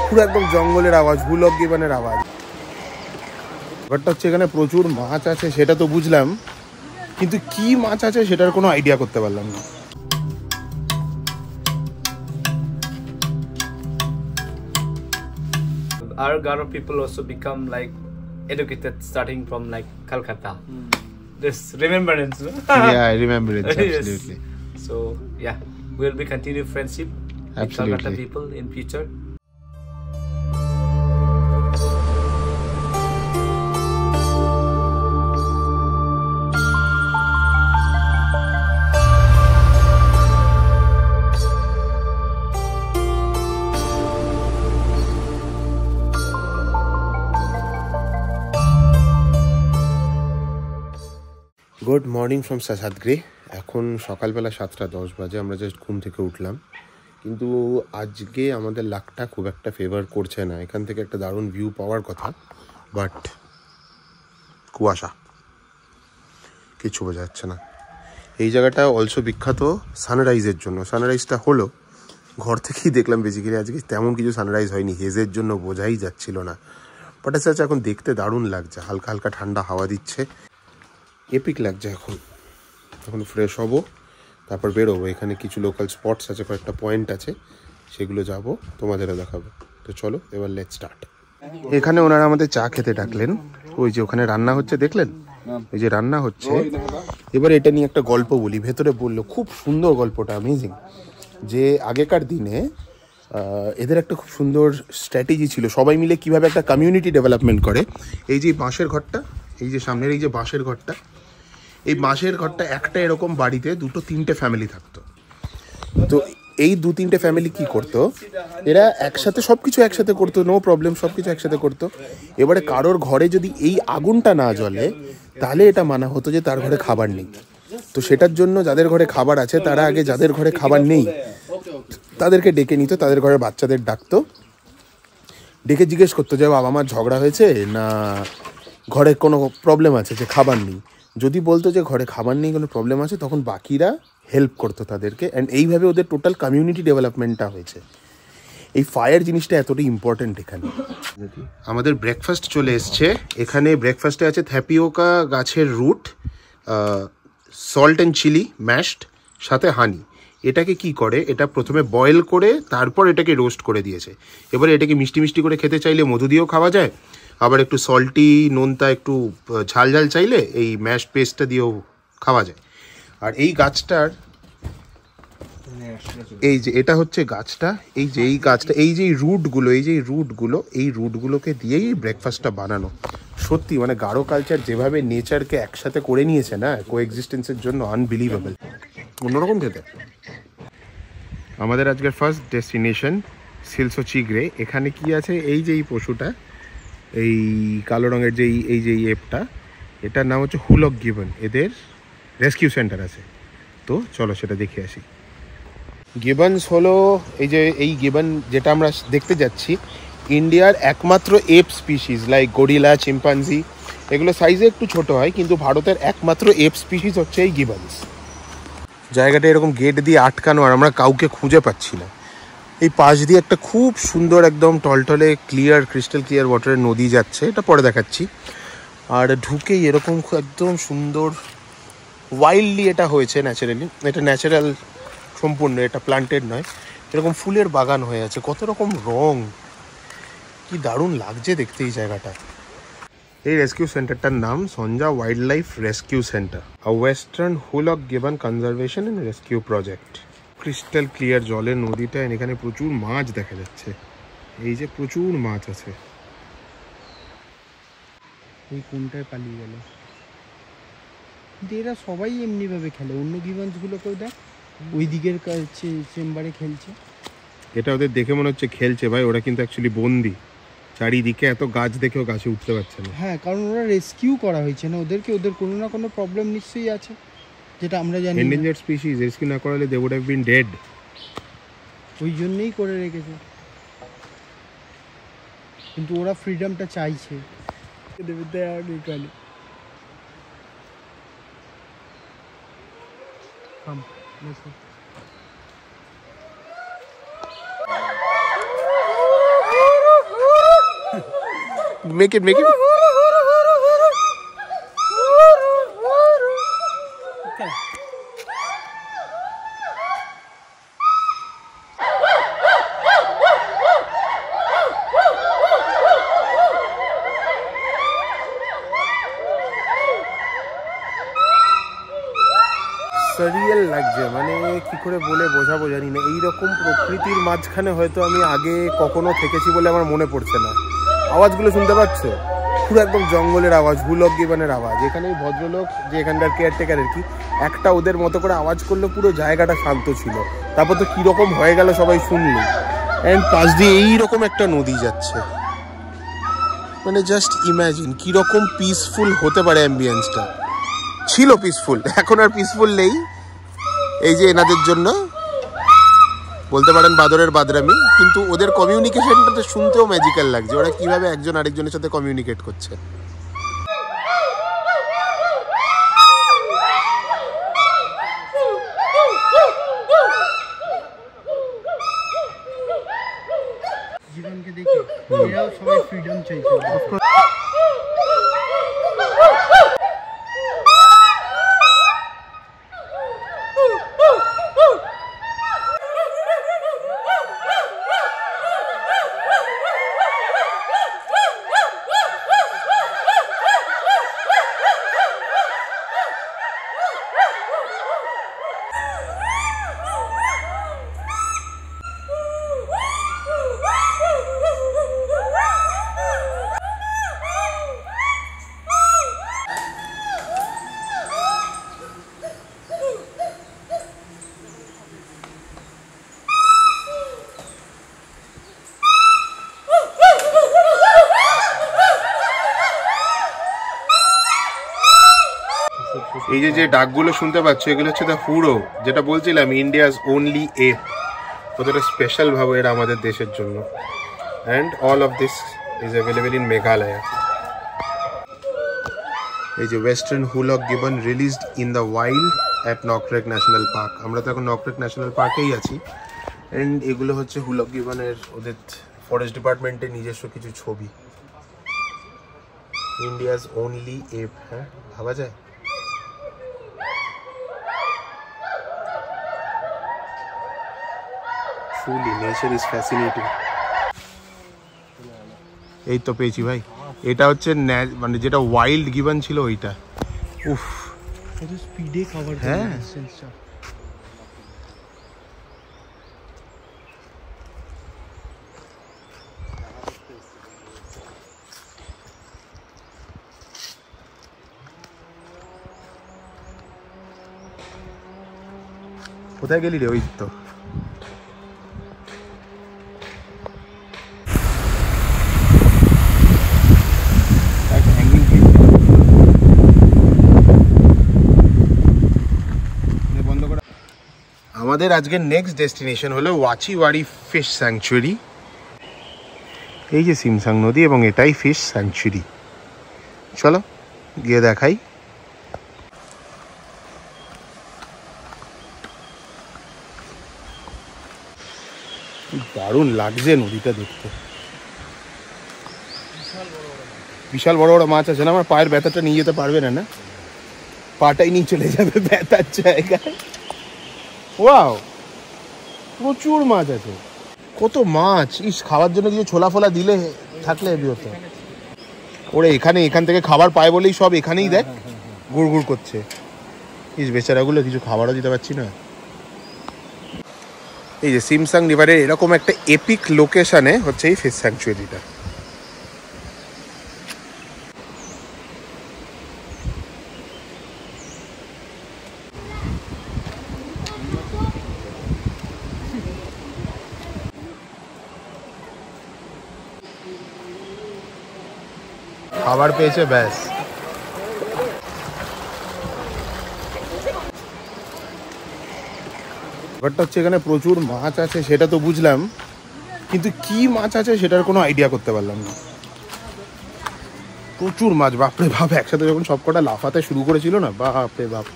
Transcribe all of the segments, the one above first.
পুরো একদম জঙ্গলের আওয়াজ, হুলক গিবনের আওয়াজ। ব্যাপারটা হচ্ছে এখানে প্রচুর মাছ আছে সেটা তো বুঝলাম, কিন্তু কি মাছ আছে সেটার কোনো আইডিয়া করতে পারলাম না। Our Garo people also become like educated starting from like Calcutta. This remembrance, no? Yeah, I remember it, absolutely. Yes. So yeah, we'll be continue friendship with Calcutta people in future. Good morning from সাসাদগ্রে। এখন সকালবেলা 7:10 বাজে, আমরা just ঘুম থেকে উঠলাম। কিন্তু আজকে আমাদের লাকটা খুব একটা ফেভার করছে না। এখান থেকে একটা দারুণ ভিউ পাওয়ার কথা, বাট কুয়াশা, কিছু বোঝা যাচ্ছে না। এই জায়গাটা অলসো বিখ্যাত সানরাইজের জন্য। সানরাইজটা হলো, ঘর থেকেই দেখলাম বেসিক্যালি আজকে তেমন কিছু সানরাইজ হয়নি, হেজের জন্য বোঝাই যাচ্ছিল না। বাট আচ্ছা এখন দেখতে দারুণ লাগছে, হালকা হালকা ঠান্ডা হাওয়া দিচ্ছে, এপিক লাগছে। এখন ফ্রেশ হব, তারপর বেরোবো। এখানে কিছু লোকাল স্পটস আছে, কয়েকটা পয়েন্ট আছে, সেগুলো যাব, তোমাদেরও দেখাবো। তো চলো এবার লেটস স্টার্ট। এখানে ওনারা আমাদের চা খেতে ডাকলেন। ওই যে ওখানে রান্না হচ্ছে, দেখলেন এই যে রান্না হচ্ছে। এবার এটা নিয়ে একটা গল্প বলি। ভেতরে বললো, খুব সুন্দর গল্পটা, অ্যামেজিং। যে আগেকার দিনে এদের একটা খুব সুন্দর স্ট্র্যাটেজি ছিল, সবাই মিলে কিভাবে একটা কমিউনিটি ডেভেলপমেন্ট করে। এই যে বাঁশের ঘরটা, এই যে সামনের এই যে বাঁশের ঘরটা, এই বাঁশের ঘরটা একটা এরকম বাড়িতে 2-3টে ফ্যামিলি থাকতো। তো এই 2-3টে ফ্যামিলি কি করতো, এরা একসাথে সবকিছু একসাথে করতো, নো প্রবলেম, সবকিছু একসাথে করতো। এবারে কারোর ঘরে যদি এই আগুনটা না জ্বলে, তাহলে এটা মানা হতো যে তার ঘরে খাবার নেই। তো সেটার জন্য যাদের ঘরে খাবার আছে তারা আগে যাদের ঘরে খাবার নেই তাদেরকে ডেকে নিত, তাদের ঘরের বাচ্চাদের ডাকতো, ডেকে জিজ্ঞেস করতো যে বাবা মার ঝগড়া হয়েছে না ঘরে কোনো প্রবলেম আছে যে খাবার নেই। যদি বলতো যে ঘরে খাবার নেই, কোনো প্রবলেম আছে, তখন বাকিরা হেল্প করতো তাদেরকে। অ্যান্ড এইভাবে ওদের টোটাল কমিউনিটি ডেভেলপমেন্টটা হয়েছে। এই ফায়ার জিনিসটা এতটাই ইম্পর্টেন্ট এখানে। আমাদের ব্রেকফাস্ট চলে এসছে। এখানে ব্রেকফাস্টে আছে থ্যাপিওকা গাছের root, salt and chilli mashed, সাথে হানি। এটাকে কি করে, এটা প্রথমে বয়েল করে তারপর এটাকে রোস্ট করে দিয়েছে। এবারে এটাকে মিষ্টি মিষ্টি করে খেতে চাইলে মধু দিয়েও খাওয়া যায়, আবার একটু সল্টি নোনতা একটু ঝাল ঝাল চাইলে এই ম্যাশ পেস্টটা দিয়েও খাওয়া যায়। আর এই গাছটার এই যে এটা হচ্ছে গাছটা, এই যে এই গাছটা, এই যে রুটগুলো, এই রুটগুলোকে দিয়েই ব্রেকফাস্টটা বানানো। সত্যি মানে গারো কালচার যেভাবে নেচারকে একসাথে করে নিয়েছে না কো এক্সিস্টেন্সের জন্য, আনবিলিভেবল, অন্যরকম খেতে। আমাদের আজকের ফার্স্ট ডেস্টিনেশন সিলসোচিগ্রে। এখানে কি আছে, এই যে এই পশুটা, এই কালো রঙের যে এই যে এপটা, এটার নাম হচ্ছে হুলক গিবন। এদের রেস্কিউ সেন্টার আছে, তো চলো সেটা দেখে আসি। গিবনস হলো এই গিবন যেটা আমরা দেখতে যাচ্ছি, ইন্ডিয়ার একমাত্র app species, like gorilla, chimpanzee, এগুলো সাইজে একটু ছোট হয়, কিন্তু ভারতের একমাত্র এপ স্পিসিস হচ্ছে এই গিবনস। জায়গাটা এরকম গেট দিয়ে আটকানো, আর আমরা কাউকে খুঁজে পাচ্ছি না। এই পাশ দিয়ে একটা খুব সুন্দর একদম টলটলে ক্লিয়ার, ক্রিস্টাল ক্লিয়ার ওয়াটারের নদী যাচ্ছে, এটা পরে দেখাচ্ছি। আর ঢুকেই এরকম একদম সুন্দর ওয়াইল্ডলি এটা হয়েছে, ন্যাচারালি, এটা ন্যাচারাল সম্পূর্ণ, এটা প্লান্টেড নয়। এরকম ফুলের বাগান হয়ে আছে, কত রকম রং, কি দারুণ লাগছে দেখতে এই জায়গাটা। এই রেস্কিউ সেন্টারটার নাম সঞ্জা wildlife rescue center, a western hoolock gibbon conservation and rescue project. Crystal clear জলের নদীটা, এখানে প্রচুর মাছ দেখা যাচ্ছে, এই যে প্রচুর মাছ আছে। এই কোনটায় পালিয়ে গেল, এরা সবাই এমনি ভাবে খেলে, অন্য গিবনসগুলোকেও দেখ ওই দিকের চেম্বারে খেলছে। এটা ওদের দেখে মনে হচ্ছে খেলছে ভাই, ওরা কিন্তু অ্যাকচুয়ালি বন্দি। চারিদিকে এত গাছ দেখেও গাছে উঠতে পারছে না। হ্যাঁ, কারণ ওরা রেস্কিউ করা হয়েছে না ওদেরকে, ওদের কোনো না কোনো প্রবলেম নিশ্চয়ই আছে, যেটা আমরা জানি। এন্ডেঞ্জার্ড স্পিসিস, রেস্কিউ না করালে they would have been dead. ওই জন্যই করে রেখেছে, কিন্তু ওরা ফ্রিডমটা চাইছে। make it. Okay. সারিয়াল লাগছে, মানে কি করে বলে বোঝাবো জানি না। এইরকম প্রকৃতির মাঝখানে হয়তো আমি আগে কখনো থেকেছি বলে আমার মনে পড়ছে না। আওয়াজগুলো শুনতে পাচ্ছ? পুরো একদম জঙ্গলের আওয়াজ, হুলক গিবানের আওয়াজ। এখানে এই ভদ্রলোক যে এখানকার কেয়ারটেকার আর কি, একটা ওদের মতো করে আওয়াজ করলে পুরো জায়গাটা শান্ত ছিল। তারপর তো কিরকম হয়ে গেল সবাই শুনলো। অ্যান্ড পাশ দিয়ে এইরকম একটা নদী যাচ্ছে, মানে জাস্ট ইম্যাজিন কিরকম পিসফুল হতে পারে অ্যাম্বিয়েন্সটা। ছিল পিসফুল, এখন আর পিসফুল নেই। এই যে এনাদের জন্য বলতে পারেন বাদরের বাদরামি, কিন্তু ওদের কমিউনিকেশনটাতে শুনতেও ম্যাজিক্যাল লাগছে। ওরা কিভাবে একজন আরেকজনের সাথে কমিউনিকেট করছে। জীবনকে দেখে এরাও সবাই ফ্রিডম চাইছে। এই যে ডাকগুলো শুনতে পাচ্ছ, এগুলো হচ্ছে দ্য হুড়ো, যেটা বলছিলাম ইন্ডিয়াজ ওনলি এপ। ওদের স্পেশাল ভাবে এটা আমাদের দেশের জন্য। And all of this is available in Meghalaya. এই যে western hoolock gibbon released in the wild at Nokrek national park. আমরা তো এখন নকরেক ন্যাশনাল পার্কেই আছি। অ্যান্ড এগুলো হচ্ছে হুলক গিবনের ওদের ফরেস্ট ডিপার্টমেন্টের নিজস্ব কিছু ছবি। ইন্ডিয়াজ ওনলি এপ, হ্যাঁ ভাবা যায়। Truly, nature is fascinating. এই তো পেয়েছি ভাই। এটা হচ্ছে মানে যেটা ওয়াইল্ড গিবন ছিল ওইটা। উফ, কত স্পিডে কভার করে হ্যাঁ সেন্সটা। কোথায় গেলি রে? ওই তো আমাদের আজকের নেক্সট ডেস্টিনেশন হলো ওয়াচিওয়াড়ি ফিশ স্যাংচুয়ারি। এই যে সিমসাং নদী এবং এটাই ফিশ স্যাংচুয়ারি। চলো গিয়ে দেখাই। দারুণ লাগছে নদীটা দেখতে। বিশাল বড় বড় মাছ আছে না? আমার পায়ের ব্যথাটা নিয়ে যেতে পারবে না, না পাটাই নিয়ে চলে যাবে ব্যথার জায়গায়। ওয়াও, প্রচুর মাছ আছে। কত মাছ! ইস, খাওয়ার জন্য কিছু ছোলা ফোলা দিলে থাকলে হেবি হতো। ওরে এখান থেকে খাবার পায় বলেই সব এখানেই দেখ গুড় গুড় করছে। ইস, বেচারাগুলো কিছু খাবারও দিতে পারছি না। এই যে সিমসাং রিভারের এরকম একটা এপিক লোকেশনে হচ্ছে এই ফিশ স্যাংচুয়ারিটা। খাবার পেয়েছে ব্যাস। ব্যাপারটা হচ্ছে এখানে প্রচুর মাছ আছে সেটা তো বুঝলাম, কিন্তু কি মাছ আছে সেটার কোনো আইডিয়া করতে পারলাম না। প্রচুর মাছ, বাপরে বাপ। একসাথে যখন সবকটা লাফাতে শুরু করেছিল না, বাপরে বাপ।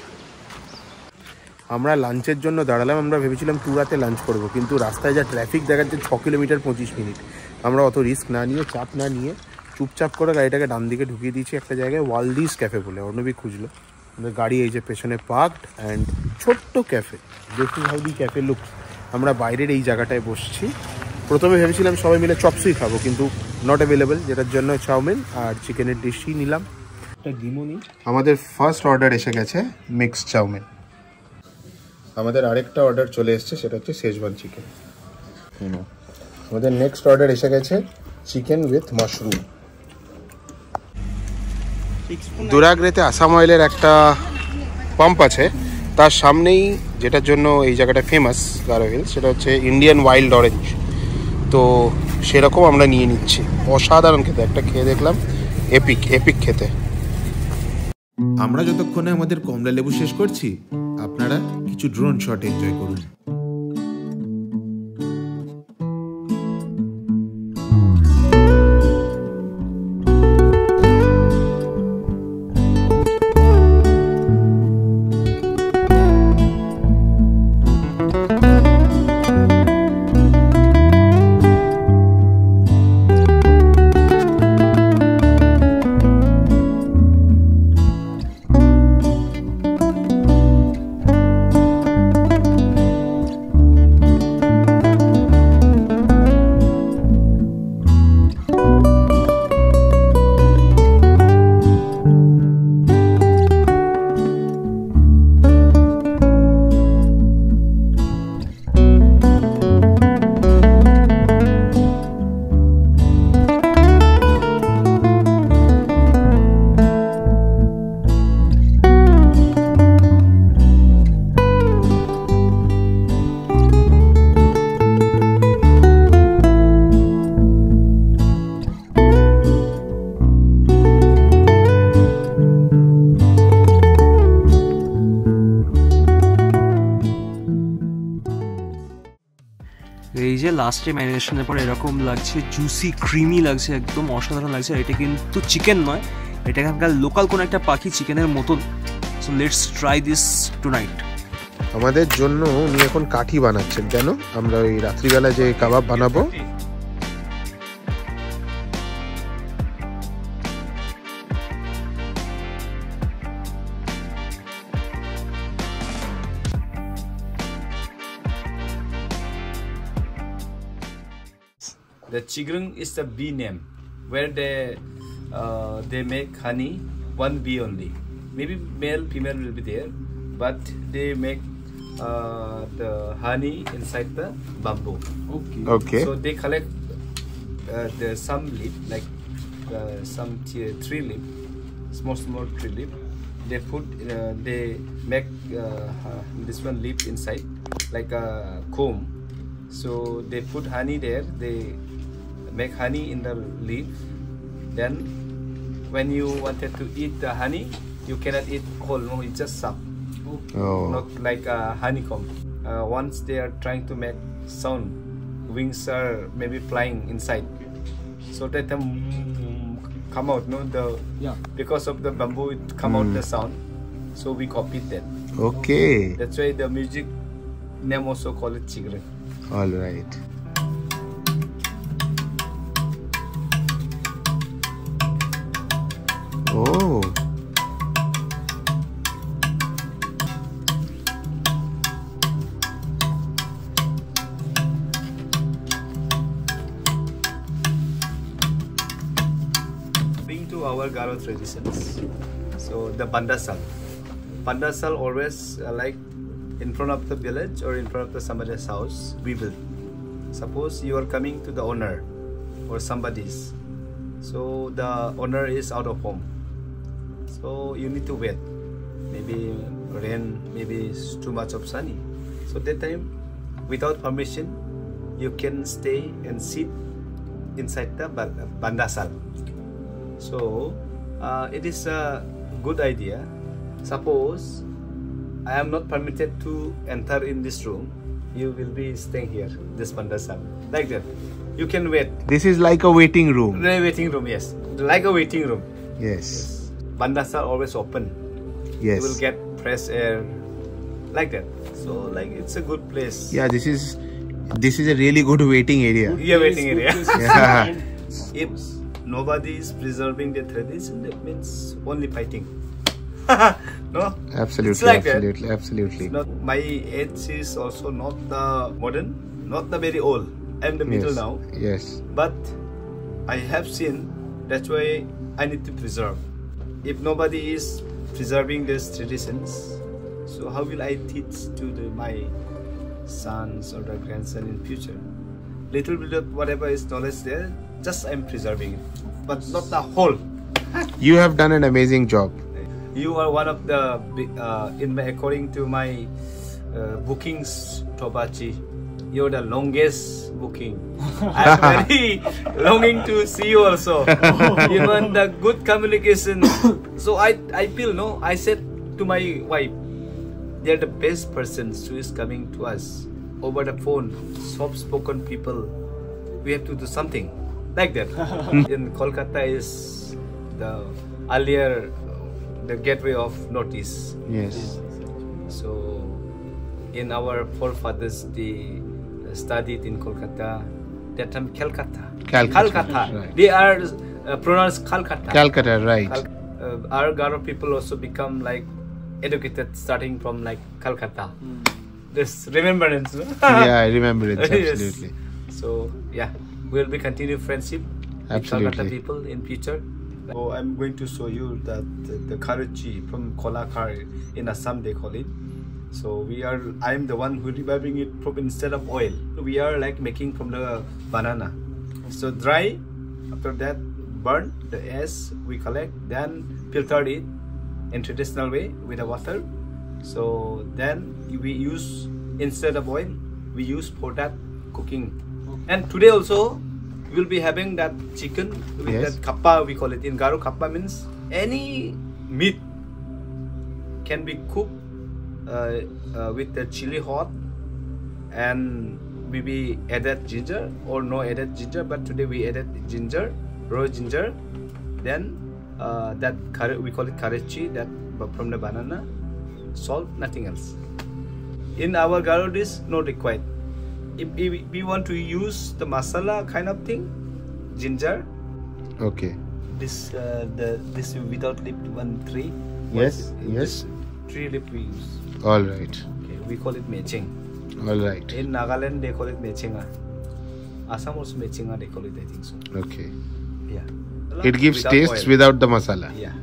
আমরা লাঞ্চের জন্য দাঁড়ালাম। আমরা ভেবেছিলাম টুরাতে লাঞ্চ করব, কিন্তু রাস্তায় যা ট্রাফিক দেখাচ্ছে 6 কিলোমিটার 25 মিনিট। আমরা অত রিস্ক না নিয়ে, চাপ না নিয়ে চুপচাপ করে গাড়িটাকে ডান দিকে ঢুকিয়ে দিয়েছি একটা জায়গায়, ওয়ালদিস ক্যাফে বলে। অর্ণবী খুঁজলো, আমাদের গাড়ি এই যে পেছনে পার্কড, অ্যান্ড ছোট্ট ক্যাফে, দেখি হাউ দি ক্যাফে লুক। আমরা বাইরের এই জায়গাটায় বসছি। প্রথমে ভেবেছিলাম সবাই মিলে চপসই খাবো, কিন্তু নট অ্যাভেলেবেল, যেটার জন্য চাউমিন আর চিকেনের ডিশই নিলাম। একটা ডিমও নিই। আমাদের ফার্স্ট অর্ডার এসে গেছে মিক্সড চাউমিন। আমাদের আরেকটা অর্ডার চলে এসেছে, সেটা হচ্ছে শেজওয়ান চিকেন। আমাদের নেক্সট অর্ডার এসে গেছে চিকেন উইথ মাশরুম। দুরাগ্রেতে আসাম অয়েলের একটা পাম্প আছে, তার সামনেই, যেটার জন্য এই জায়গাটা ফেমাস গারো হিলস, সেটা হচ্ছে ইন্ডিয়ান ওয়াইল্ড অরেঞ্জ। তো সেরকম আমরা নিয়ে নিচ্ছি। অসাধারণ খেতে, একটা খেয়ে দেখলাম, এপিক এপিক খেতে। আমরা যতক্ষণে আমাদের কমলা লেবু শেষ করছি, আপনারা কিছু ড্রোন শট এনজয় করুন। এই যে লাস্টে ম্যারিনেশনের পর এরকম লাগছে, জুসি ক্রিমি লাগছে, একদম অসাধারণ লাগছে। এটা কিন্তু চিকেন নয়, এটা এখানকার লোকাল কোনো একটা পাখি চিকেনের মতন। So let's try this tonight. আমাদের জন্য উনি এখন কাঠি বানাচ্ছেন, কেন আমরা ওই রাত্রিবেলা যে কাবাব বানাবো। The chigrung is the bee name, where they make honey, one bee only. Maybe male, female will be there, but they make the honey inside the bamboo. Okay. So they collect some leaf, like some tree leaf, small tree leaf. They make this one leaf inside, like a comb. So they put honey there. They make honey in the leaf. Then when you wanted to eat the honey, you cannot eat whole, no, it's just suck. Oh. Not like a honeycomb. Once they are trying to make sound, wings are maybe flying inside, so that them come out, no, because of the bamboo it come out the sound, so we copied that. Okay. That's why the music name also call it chigrung. All right. Oh. Being to our Garo traditions, so the bandasal. Bandasal always like in front of the village or in front of the somebody's house, we will. Suppose you are coming to the owner or somebody's, so the owner is out of home, so you need to wait. Maybe rain, maybe it's too much of sunny. So that time, without permission, you can stay and sit inside the bandasal. So it is a good idea. Suppose I am not permitted to enter in this room, you will be staying here, this bandasal, like that. You can wait. This is like a waiting room. The waiting room, yes, like a waiting room. Yes. Bandasal always open. Yes. You will get fresh air, like that. So like it's a good place. Yeah, this is a really good waiting area. Yeah, waiting area. Yeah. If nobody is preserving the tradition, that means only fighting. No? Absolutely, It's like that. absolutely, absolutely. It's not, my age is also not the modern, not the very old. I'm the middle Yes, now. yes. But I have seen, that's why I need to preserve. If nobody is preserving these traditions, so how will I teach to my sons or the grandson in future? Little bit of whatever is knowledge there, just I'm preserving it, but not the whole. You have done an amazing job. You are one of the according to my bookings, Tobachi. You're the longest booking. I'm very longing to see you also. Even the good communication. So I feel, no, I said to my wife, they're the best persons who is coming to us over the phone, soft-spoken people. We have to do something like that. In Kolkata is the earlier the gateway of Northeast. Yes. So in our forefathers, they studied in Kolkata. That time Calcutta. Calcutta, right. They are pronounced Calcutta. Calcutta, right. Our Garo people also become like educated starting from like Calcutta. This remembrance. No? Yeah, I remember it, Yes. absolutely. So yeah, we'll be continue friendship with Absolutely. Calcutta people in future. So I'm going to show you that the karachi from Kolakar in Assam they call it. So I'm the one who reviving it from instead of oil. We are like making from the banana. So dry, after that burn the ash we collect, then filter it in traditional way with the water. So then we use, instead of oil, we use for that cooking. And today also we'll be having that chicken with Yes. that kappa, we call it. In Garo, kappa means any meat can be cooked with the chili hot, and we be added ginger or no added ginger, but today we added ginger, raw ginger. Then that we call it karachi, that from the banana, salt, nothing else. In our Garo dish, no required. If we want to use the masala kind of thing, ginger, Okay. this without lip 1 3. Yes, yes. 3 lip we use. All right. Okay, we call it mecheng. All right. In Nagaland they call it mechenga. Assam also mechenga they call it, I think so. Okay. Yeah. It gives Without taste oil. without the masala. Yeah.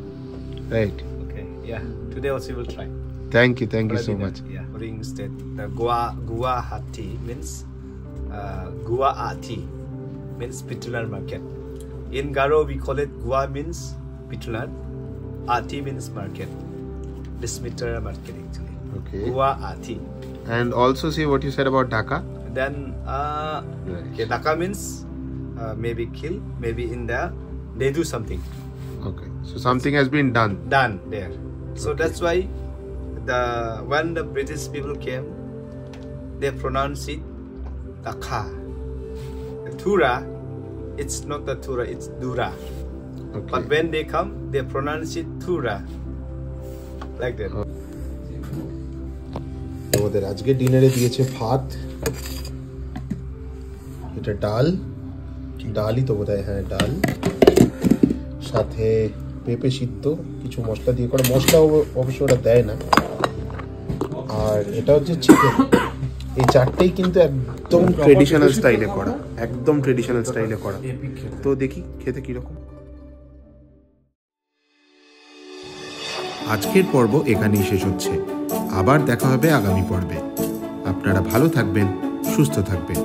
Right. Okay. Yeah. Today also we'll try. Thank you so Dinner. much. Yeah. Foreign state. The Guwahati means Guwahati means Pitular market. In Garo we call it Gua means Pitular, Ati means market. This Pitular market actually. Okay. Guwahati. And also say what you said about Dhaka. Then okay, Dhaka means maybe kill, maybe in there they do something Okay. So something has been done. done there. So that's why when the British people came, they pronounce it Dhaka. The Tura, it's not the Tura, it's Dura. Okay. But when they come, they pronounce it Tura. Like that. আমাদের আজকে ডিনারে দিয়েছে ভাত, এটা ডালই তো বোধহয়, হ্যাঁ ডাল, সাথে পেঁপে সিদ্ধ, কিছু মশলা দিয়ে করা, মশলা অবশ্য ওরা দেয় না, আর এটা হচ্ছে চিকেন। এই চারটেই কিন্তু একদম ট্রেডিশনাল স্টাইলে করা, একদম ট্রেডিশনাল স্টাইলে করা। তো দেখি খেতে কিরকম। আজকের পর্ব এখানেই শেষ হচ্ছে। আবার দেখা হবে আগামী পর্বে। আপনারা ভালো থাকবেন, সুস্থ থাকবেন।